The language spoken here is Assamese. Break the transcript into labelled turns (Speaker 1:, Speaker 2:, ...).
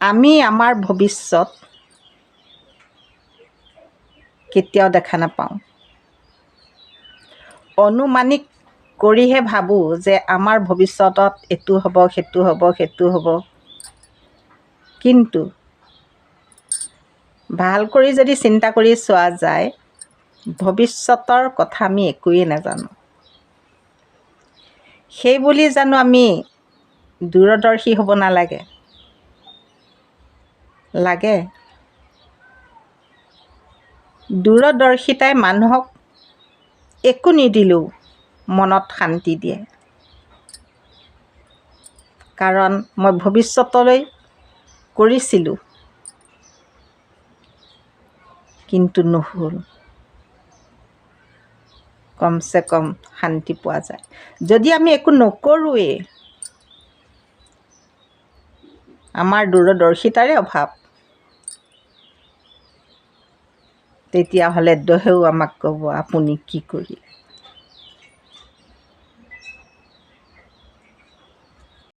Speaker 1: আমি আমাৰ ভৱিষ্যত কেতিয়াও দেখা নাপাওঁ। অনুমানিক কৰিহে ভাবোঁ যে আমাৰ ভৱিষ্যতত এইটো হ'ব, সেইটো হ'ব, সেইটো হ'ব। কিন্তু ভাল কৰি যদি চিন্তা কৰি চোৱা যায়, ভৱিষ্যতৰ কথা আমি একোৱেই নাজানো। সেইবুলি জানো আমি দূৰদৰ্শী হ'ব নালাগে? লাগে। দূৰদৰ্শিতাই মানুহক একো নিদিলেও মনত শান্তি দিয়ে। কাৰণ মই ভৱিষ্যতলৈ কৰিছিলোঁ, কিন্তু নহ'ল। কমচে কম শান্তি পোৱা যায়। যদি আমি একো নকৰোঁৱেই, আমাৰ দূৰদৰ্শিতাৰে অভাৱ, তেতিয়াহ'লে দহেও আমাক ক'ব আপুনি কি কৰিলে।